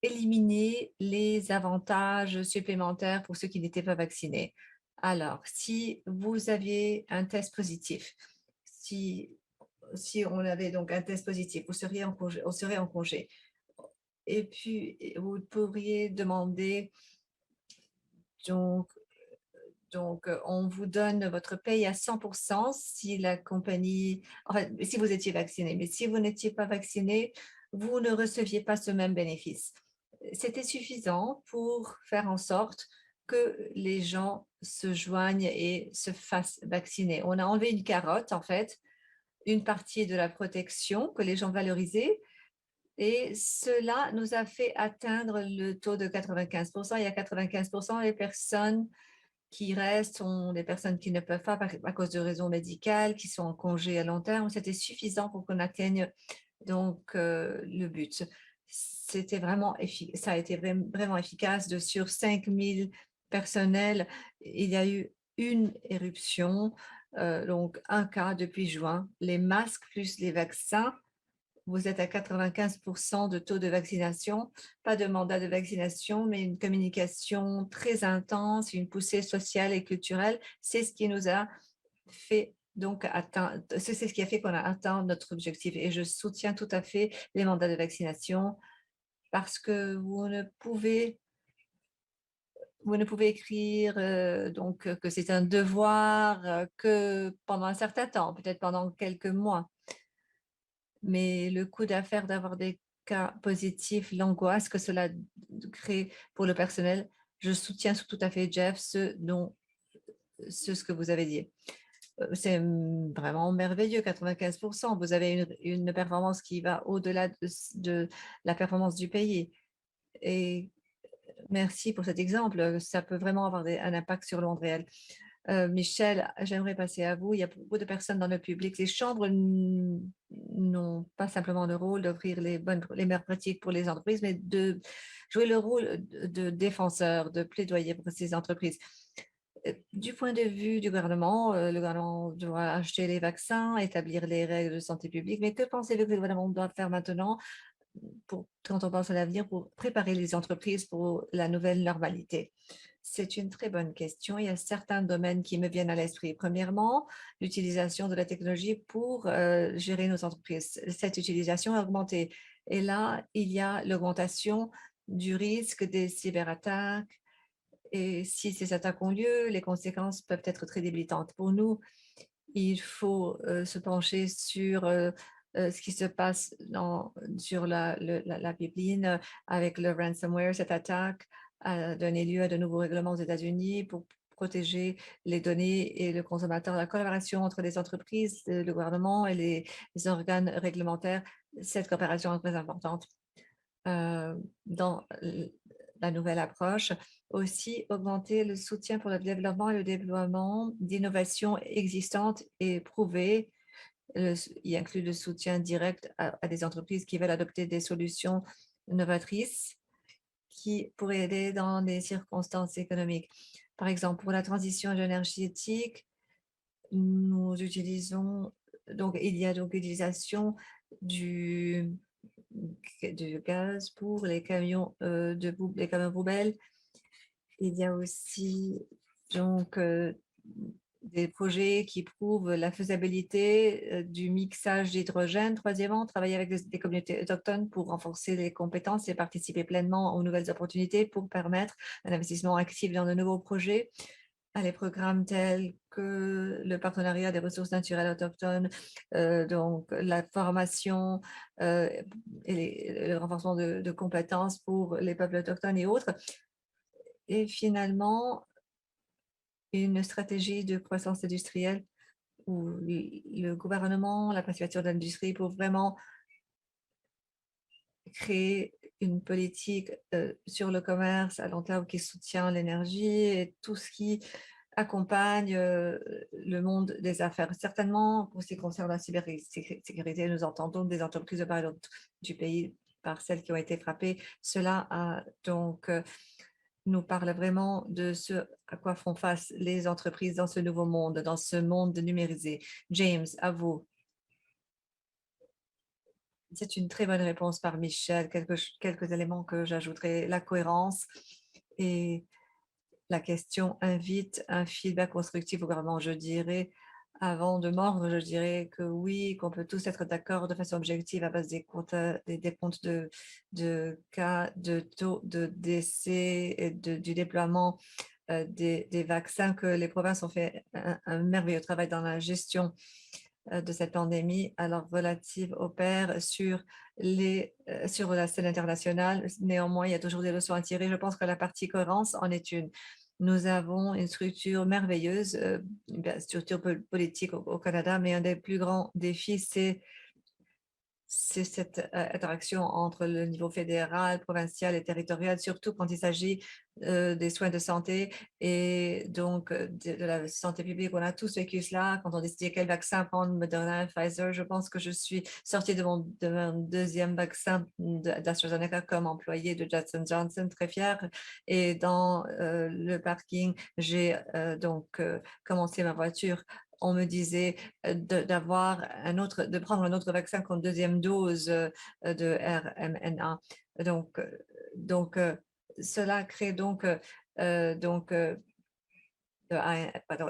éliminer les avantages supplémentaires pour ceux qui n'étaient pas vaccinés. Alors, si vous aviez un test positif, si on avait donc un test positif, vous seriez en congé, on serait en congé. Et puis, vous pourriez demander, donc, on vous donne votre paye à 100% si la compagnie, enfin, si vous étiez vacciné, mais si vous n'étiez pas vacciné, vous ne receviez pas ce même bénéfice. C'était suffisant pour faire en sorte que les gens se joignent et se fassent vacciner. On a enlevé une carotte, en fait, une partie de la protection que les gens valorisaient, et cela nous a fait atteindre le taux de 95%. Il y a 95% des personnes qui restent sont des personnes qui ne peuvent pas à cause de raisons médicales, qui sont en congé à long terme. C'était suffisant pour qu'on atteigne donc le but. C'était vraiment ça a été vraiment efficace. Sur 5000 personnels, il y a eu une éruption, donc un cas depuis juin. Les masques plus les vaccins, vous êtes à 95% de taux de vaccination, pas de mandat de vaccination, mais une communication très intense, une poussée sociale et culturelle. C'est ce qui nous a fait donc atteindre, c'est ce qui a fait qu'on a atteint notre objectif. Et je soutiens tout à fait les mandats de vaccination parce que vous ne pouvez écrire donc que c'est un devoir que pendant un certain temps, peut-être pendant quelques mois. Mais le coût d'affaires d'avoir des cas positifs, l'angoisse que cela crée pour le personnel, je soutiens tout à fait, Jeff, ce que vous avez dit. C'est vraiment merveilleux, 95%. Vous avez une performance qui va au-delà de la performance du pays. Et merci pour cet exemple. Ça peut vraiment avoir un impact sur le monde réel. Michel, j'aimerais passer à vous. Il y a beaucoup de personnes dans le public. Les chambres n'ont pas simplement le rôle d'offrir les meilleures pratiques pour les entreprises, mais de jouer le rôle de défenseur, de plaidoyer pour ces entreprises. Du point de vue du gouvernement, le gouvernement doit acheter les vaccins, établir les règles de santé publique, mais que pensez-vous que le gouvernement doit faire maintenant quand on pense à l'avenir pour préparer les entreprises pour la nouvelle normalité? C'est une très bonne question. Il y a certains domaines qui me viennent à l'esprit. Premièrement, l'utilisation de la technologie pour gérer nos entreprises. Cette utilisation a augmenté. Et là, il y a l'augmentation du risque des cyberattaques. Et si ces attaques ont lieu, les conséquences peuvent être très débilitantes. Pour nous, il faut se pencher sur ce qui se passe sur la pipeline avec le ransomware. Cette attaque a donné lieu à de nouveaux règlements aux États-Unis pour protéger les données et le consommateur. La collaboration entre les entreprises, le gouvernement et les organes réglementaires, cette coopération est très importante dans la nouvelle approche. Aussi, augmenter le soutien pour le développement et le déploiement d'innovations existantes et prouvées. Il inclut le soutien direct à des entreprises qui veulent adopter des solutions novatrices qui pourraient aider dans des circonstances économiques. Par exemple, pour la transition énergétique, nous utilisons, donc il y a donc l'utilisation du gaz pour les camions les camions poubelles. Il y a aussi donc des projets qui prouvent la faisabilité du mixage d'hydrogène. Troisièmement, travailler avec des communautés autochtones pour renforcer les compétences et participer pleinement aux nouvelles opportunités pour permettre un investissement actif dans de nouveaux projets. À les programmes tels que le partenariat des ressources naturelles autochtones, donc la formation et le renforcement de compétences pour les peuples autochtones et autres. Et finalement, une stratégie de croissance industrielle où le gouvernement, la préfecture d'industrie pour vraiment créer une politique sur le commerce à long terme qui soutient l'énergie et tout ce qui accompagne le monde des affaires. Certainement, pour ce qui concerne la cybersécurité, nous entendons des entreprises de part du pays par celles qui ont été frappées. Cela a donc nous parle vraiment de ce à quoi font face les entreprises dans ce nouveau monde, dans ce monde numérisé. James, à vous. C'est une très bonne réponse par Michel. Quelques éléments que j'ajouterai. La cohérence et la question invite un feedback constructif au gouvernement. Je dirais, avant de mordre, je dirais que oui, qu'on peut tous être d'accord de façon objective à base des comptes, des comptes de cas, de taux de décès et du déploiement des vaccins, que les provinces ont fait un merveilleux travail dans la gestion de cette pandémie, alors relative au père sur la scène internationale. Néanmoins, il y a toujours des leçons à tirer. Je pense que la partie cohérence en est une. Nous avons une structure merveilleuse, une structure politique au Canada, mais un des plus grands défis, c'est cette interaction entre le niveau fédéral, provincial et territorial, surtout quand il s'agit des soins de santé et donc de la santé publique. On a tous vécu cela quand on décidait quel vaccin prendre, Moderna, Pfizer. Je pense que je suis sortie de mon deuxième vaccin d'AstraZeneca comme employée de Johnson Johnson, très fière. Et dans le parking, j'ai commencé ma voiture. On me disait de prendre un autre vaccin comme deuxième dose de RMNA. Cela crée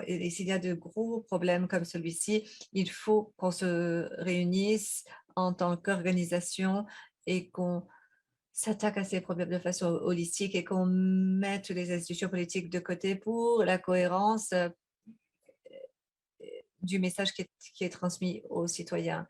et s'il y a de gros problèmes comme celui-ci, il faut qu'on se réunisse en tant qu'organisation et qu'on s'attaque à ces problèmes de façon holistique et qu'on mette les institutions politiques de côté pour la cohérence du message qui est transmis aux citoyens.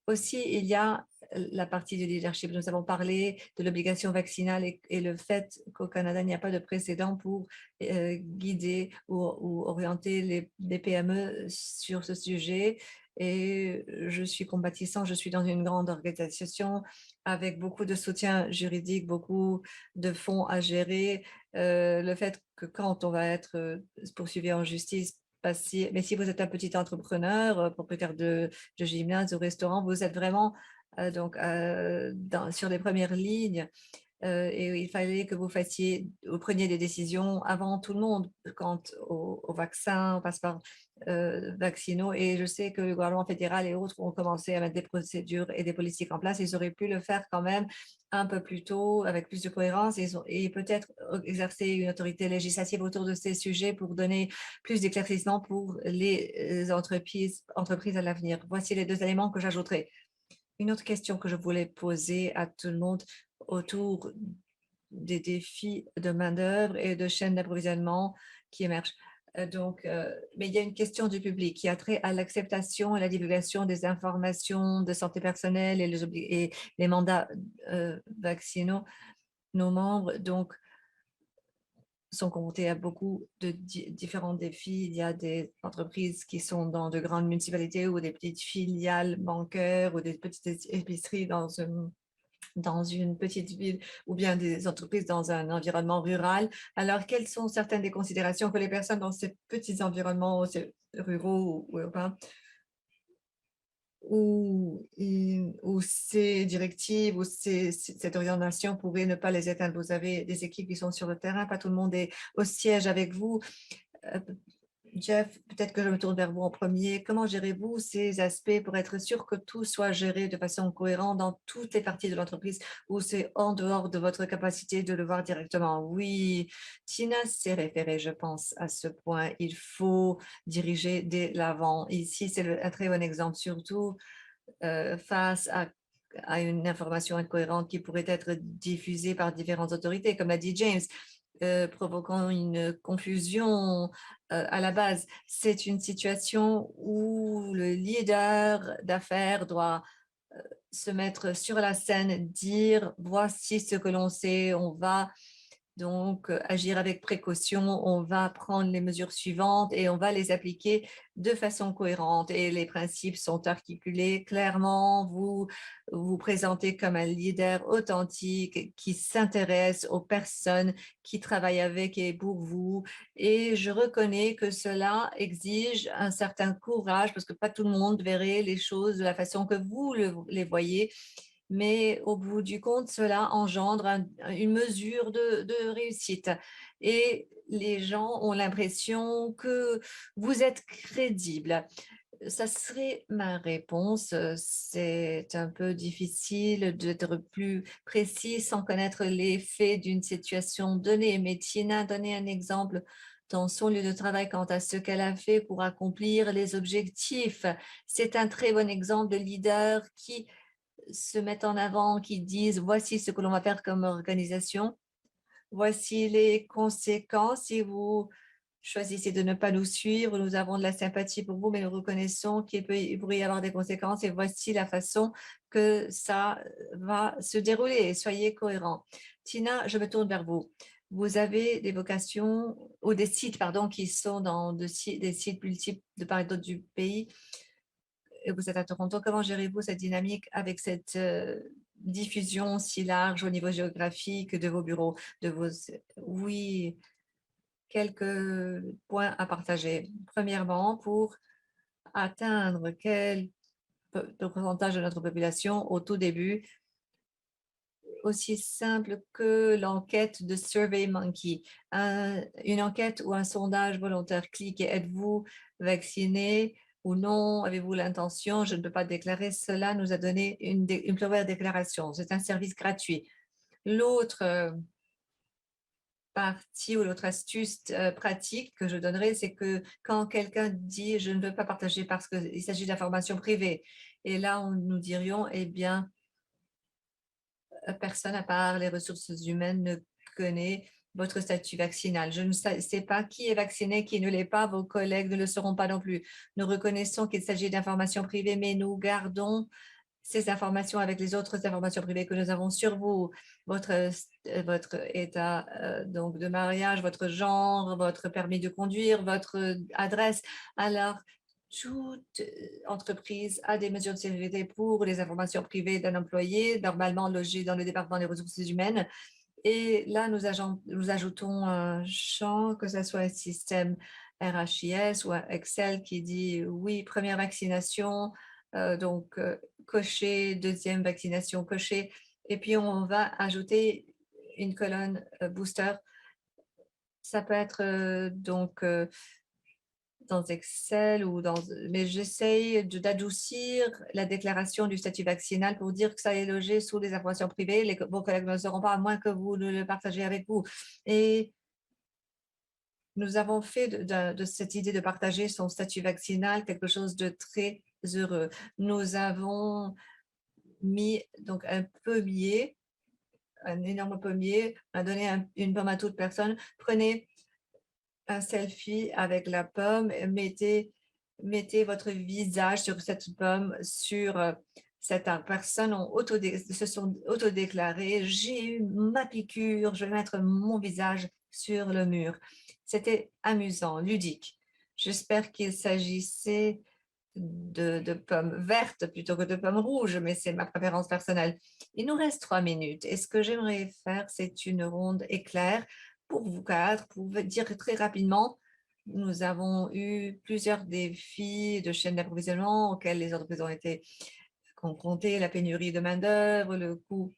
Aussi, il y a la partie du leadership. Nous avons parlé de l'obligation vaccinale et le fait qu'au Canada, il n'y a pas de précédent pour guider ou orienter les PME sur ce sujet. Et je suis compatissant, je suis dans une grande organisation avec beaucoup de soutien juridique, beaucoup de fonds à gérer. Le fait que quand on va être poursuivi en justice, mais si vous êtes un petit entrepreneur, propriétaire de gymnase ou restaurant, vous êtes vraiment sur les premières lignes et il fallait que vous preniez des décisions avant tout le monde quant au vaccin, au passeport vaccinaux. Et je sais que le gouvernement fédéral et autres ont commencé à mettre des procédures et des politiques en place. Ils auraient pu le faire quand même un peu plus tôt, avec plus de cohérence, et peut-être exercer une autorité législative autour de ces sujets pour donner plus d'éclaircissement pour les entreprises à l'avenir. Voici les deux éléments que j'ajouterai. Une autre question que je voulais poser à tout le monde autour des défis de main-d'œuvre et de chaînes d'approvisionnement qui émergent. Mais il y a une question du public qui a trait à l'acceptation et la divulgation des informations de santé personnelle et les mandats vaccinaux. Nos membres sont confrontés à beaucoup de différents défis. Il y a des entreprises qui sont dans de grandes municipalités ou des petites filiales bancaires ou des petites épiceries dans une petite ville ou bien des entreprises dans un environnement rural. Alors, quelles sont certaines des considérations que les personnes dans ces petits environnements ruraux ou urbains où ces directives ou cette orientation pourrait ne pas les atteindre? Vous avez des équipes qui sont sur le terrain, pas tout le monde est au siège avec vous. Jeff, peut-être que je me tourne vers vous en premier. Comment gérez-vous ces aspects pour être sûr que tout soit géré de façon cohérente dans toutes les parties de l'entreprise ou c'est en dehors de votre capacité de le voir directement? Oui, Tina s'est référée, je pense, à ce point. Il faut diriger dès l'avant. Ici, c'est un très bon exemple, surtout face à une information incohérente qui pourrait être diffusée par différentes autorités, comme l'a dit James. Provoquant une confusion à la base. C'est une situation où le leader d'affaires doit se mettre sur la scène, dire voici ce que l'on sait, on va donc agir avec précaution, on va prendre les mesures suivantes et on va les appliquer de façon cohérente et les principes sont articulés clairement. Vous vous présentez comme un leader authentique qui s'intéresse aux personnes qui travaillent avec et pour vous. Et je reconnais que cela exige un certain courage parce que pas tout le monde verrait les choses de la façon que vous les voyez. Mais au bout du compte, cela engendre une mesure de réussite. Et les gens ont l'impression que vous êtes crédible. Ça serait ma réponse. C'est un peu difficile d'être plus précis sans connaître les faits d'une situation donnée. Mais Tina a donné un exemple dans son lieu de travail quant à ce qu'elle a fait pour accomplir les objectifs. C'est un très bon exemple de leader qui se met en avant, qui disent voici ce que l'on va faire comme organisation, voici les conséquences si vous choisissez de ne pas nous suivre. Nous avons de la sympathie pour vous, mais nous reconnaissons il pourrait y avoir des conséquences et voici la façon que ça va se dérouler. Soyez cohérents. Tina, je me tourne vers vous. Vous avez des vocations ou des sites, pardon, qui sont dans des sites multiples de part et d'autre du pays. Et vous êtes à Toronto. Comment gérez-vous cette dynamique avec cette diffusion si large au niveau géographique de vos bureaux, de vos... Oui, quelques points à partager. Premièrement, pour atteindre quel pourcentage de notre population au tout début, aussi simple que l'enquête de SurveyMonkey, une enquête ou un sondage volontaire. Cliquez, êtes-vous vacciné ou non? Avez-vous l'intention? Je ne peux pas déclarer. Cela nous a donné une première déclaration. C'est un service gratuit. L'autre partie ou l'autre astuce pratique que je donnerais, c'est que quand quelqu'un dit « je ne veux pas partager parce qu'il s'agit d'informations privées », et là, nous dirions « eh bien, personne à part les ressources humaines ne connaît votre statut vaccinal. Je ne sais pas qui est vacciné, qui ne l'est pas. Vos collègues ne le seront pas non plus. Nous reconnaissons qu'il s'agit d'informations privées, mais nous gardons ces informations avec les autres informations privées que nous avons sur vous, votre état donc de mariage, votre genre, votre permis de conduire, votre adresse. Alors, toute entreprise a des mesures de sécurité pour les informations privées d'un employé, normalement logé dans le département des ressources humaines. Et là, nous ajoutons un champ, que ce soit un système RHIS ou un Excel qui dit oui, première vaccination, donc cocher, deuxième vaccination cocher. Et puis, on va ajouter une colonne booster. Ça peut être donc dans Excel ou dans... Mais j'essaye d'adoucir la déclaration du statut vaccinal pour dire que ça est logé sous les informations privées. Vos collègues ne le sauront pas, à moins que vous ne le partagez avec vous. Et nous avons fait de cette idée de partager son statut vaccinal quelque chose de très heureux. Nous avons mis donc un pommier, un énorme pommier, on a donné une pomme à toute personne. Prenez un selfie avec la pomme, mettez votre visage sur cette pomme, sur cette personne se sont autodéclarées, j'ai eu ma piqûre, je vais mettre mon visage sur le mur. C'était amusant, ludique. J'espère qu'il s'agissait de pommes vertes plutôt que de pommes rouges, mais c'est ma préférence personnelle. Il nous reste 3 minutes et ce que j'aimerais faire, c'est une ronde éclair pour vous quatre, pour vous dire très rapidement, nous avons eu plusieurs défis de chaîne d'approvisionnement auxquels les entreprises ont été confrontées, la pénurie de main-d'œuvre, le coût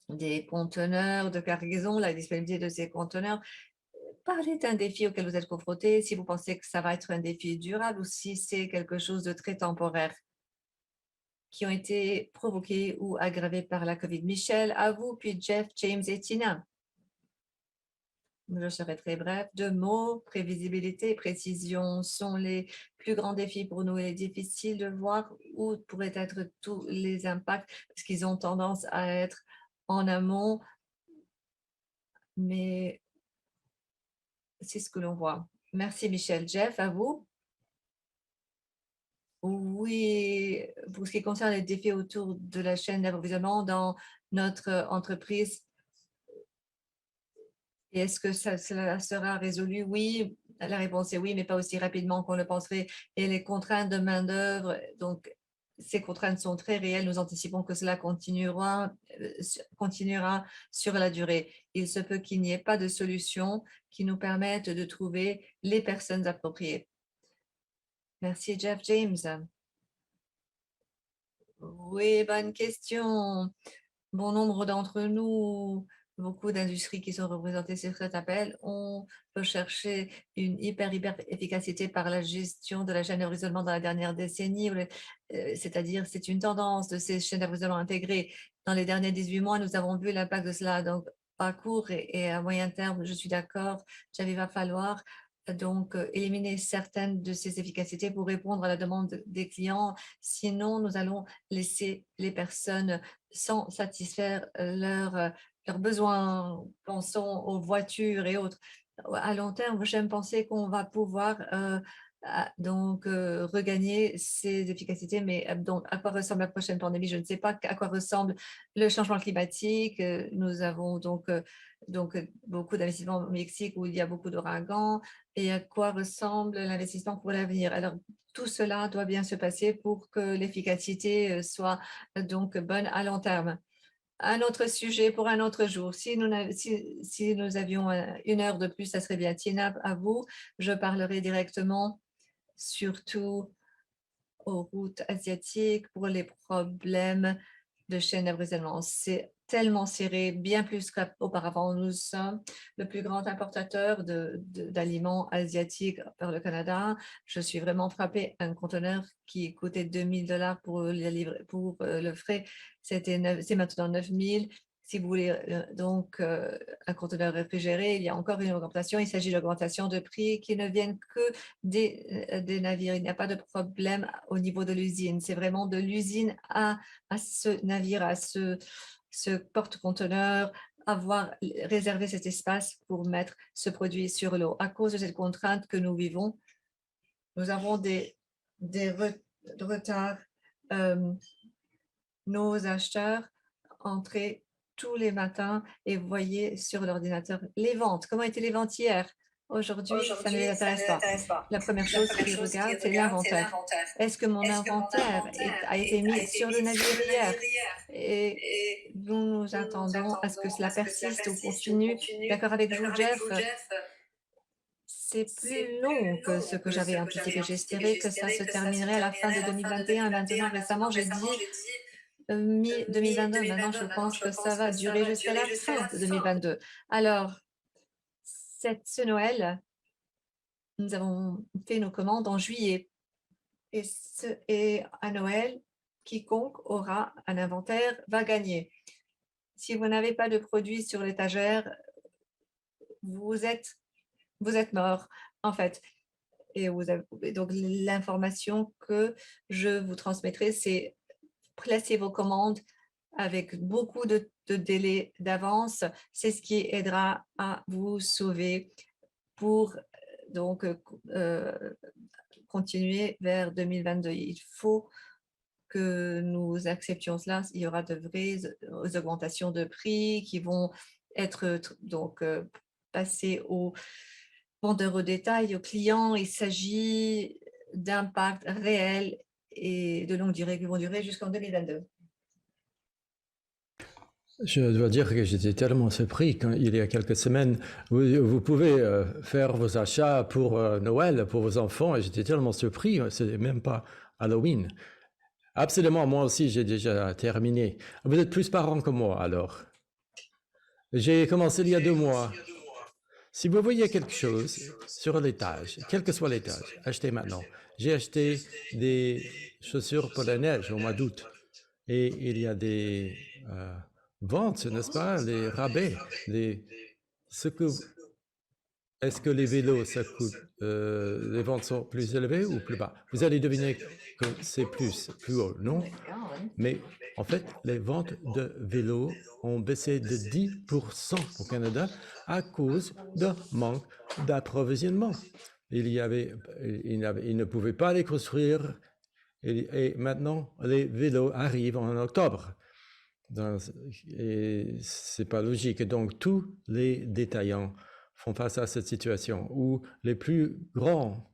des conteneurs de cargaison, la disponibilité de ces conteneurs. Parlez d'un défi auquel vous êtes confronté, si vous pensez que ça va être un défi durable ou si c'est quelque chose de très temporaire qui ont été provoqués ou aggravés par la COVID. Michel, à vous, puis Jeff, James et Tina. Je serai très bref. 2 mots, prévisibilité et précision sont les plus grands défis pour nous. Il est difficile de voir où pourraient être tous les impacts parce qu'ils ont tendance à être en amont, mais c'est ce que l'on voit. Merci Michel. Jeff, à vous. Oui, pour ce qui concerne les défis autour de la chaîne d'approvisionnement dans notre entreprise, et est-ce que cela sera résolu? Oui, la réponse est oui, mais pas aussi rapidement qu'on le penserait. Et les contraintes de main-d'œuvre, donc ces contraintes sont très réelles. Nous anticipons que cela continuera sur la durée. Il se peut qu'il n'y ait pas de solution qui nous permette de trouver les personnes appropriées. Merci, Jeff James. Oui, bonne question. Bon nombre d'entre nous beaucoup d'industries qui sont représentées sur cet appel. On peut chercher une hyper efficacité par la gestion de la chaîne d'approvisionnement dans la dernière décennie, c'est-à-dire c'est une tendance de ces chaînes d'approvisionnement intégrées. Dans les derniers 18 mois, nous avons vu l'impact de cela. Donc, à court et à moyen terme, je suis d'accord, il va falloir donc éliminer certaines de ces efficacités pour répondre à la demande des clients. Sinon, nous allons laisser les personnes sans satisfaire leurs besoins. Pensons aux voitures et autres. À long terme, j'aime penser qu'on va pouvoir regagner ces efficacités, mais donc à quoi ressemble la prochaine pandémie? Je ne sais pas à quoi ressemble le changement climatique. Nous avons beaucoup d'investissements au Mexique où il y a beaucoup d'ouragans, et à quoi ressemble l'investissement pour l'avenir. Alors, tout cela doit bien se passer pour que l'efficacité soit donc bonne à long terme. Un autre sujet pour un autre jour. Si nous avions 1 heure de plus, ça serait bien. Tina, à vous, je parlerai directement surtout aux routes asiatiques pour les problèmes de chaîne d'approvisionnement. C'est tellement serré, bien plus qu'auparavant. Nous sommes le plus grand importateur d'aliments asiatiques vers le Canada. Je suis vraiment frappée. Un conteneur qui coûtait $2 000 pour le frais, c'est maintenant 9 000. Si vous voulez un conteneur réfrigéré, il y a encore une augmentation. Il s'agit d'augmentation de prix qui ne viennent que des navires. Il n'y a pas de problème au niveau de l'usine. C'est vraiment de l'usine à ce navire, à ce porte-conteneur, avoir réservé cet espace pour mettre ce produit sur l'eau. À cause de cette contrainte que nous vivons, nous avons des retards. Nos acheteurs entraient tous les matins et voyaient sur l'ordinateur les ventes. Comment étaient les ventes hier? Aujourd'hui, ça ne les intéresse pas. La première chose qu'ils regardent, c'est l'inventaire. Est-ce que mon inventaire a été mis sur le navire hier? Et nous attendons à ce que cela persiste ou continue. D'accord avec vous, Jeff? C'est plus long que ce que j'avais anticipé. J'espérais que ça se terminerait à la fin de 2021. Maintenant, récemment, j'ai dit mi-2022. Maintenant, je pense que ça va durer jusqu'à la fin de 2022. Alors, ce Noël, nous avons fait nos commandes en juillet. Et à Noël, quiconque aura un inventaire va gagner. Si vous n'avez pas de produits sur l'étagère, vous êtes mort, en fait. Et donc, l'information que je vous transmettrai, c'est placez vos commandes avec beaucoup de délai d'avance. C'est ce qui aidera à vous sauver pour continuer vers 2022. Il faut que nous acceptions cela. Il y aura de vraies augmentations de prix qui vont être passées aux vendeurs au détail, aux clients. Il s'agit d'impacts réels et de longue durée qui vont durer jusqu'en 2022. Je dois dire que j'étais tellement surpris quand il y a quelques semaines, vous pouvez faire vos achats pour Noël, pour vos enfants, et j'étais tellement surpris, c'est même pas Halloween. Absolument, moi aussi j'ai déjà terminé. Vous êtes plus parents que moi alors. J'ai commencé il y a 2 mois. Si vous voyez quelque chose sur l'étage, quel que soit l'étage, achetez maintenant. J'ai acheté des chaussures pour la neige au mois d'août, et il y a des ventes, n'est-ce pas, les rabais, est-ce que les vélos, ça coûte, les ventes sont plus élevées ou plus bas? Vous allez deviner que c'est plus haut, non? Mais en fait, les ventes de vélos ont baissé de 10% au Canada à cause d'un manque d'approvisionnement. Ils ne pouvaient pas les construire, et maintenant, les vélos arrivent en octobre. Et c'est pas logique. Et donc, tous les détaillants font face à cette situation où les plus grands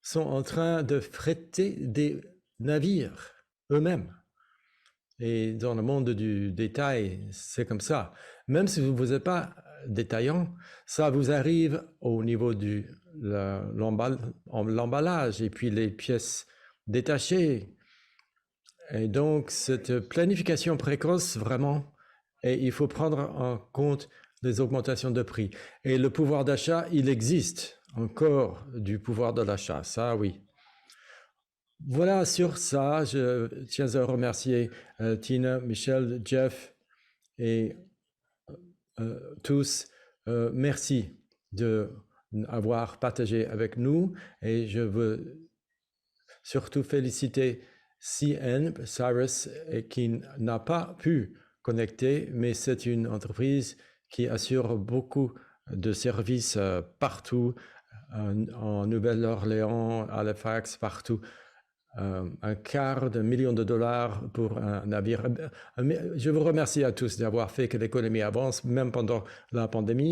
sont en train de fretter des navires eux-mêmes. Et dans le monde du détail, c'est comme ça. Même si vous n'êtes pas détaillant, ça vous arrive au niveau de l'emballage et puis les pièces détachées. Et donc, cette planification précoce, vraiment, et il faut prendre en compte les augmentations de prix. Et le pouvoir d'achat, il existe encore du pouvoir de l'achat, ça oui. Voilà, sur ça, je tiens à remercier Tina, Michel, Jeff et tous. Merci d'avoir partagé avec nous et je veux surtout féliciter Cyrus qui n'a pas pu connecter, mais c'est une entreprise qui assure beaucoup de services partout, en Nouvelle-Orléans, Halifax, partout. $250 000 pour un navire. Je vous remercie à tous d'avoir fait que l'économie avance, même pendant la pandémie.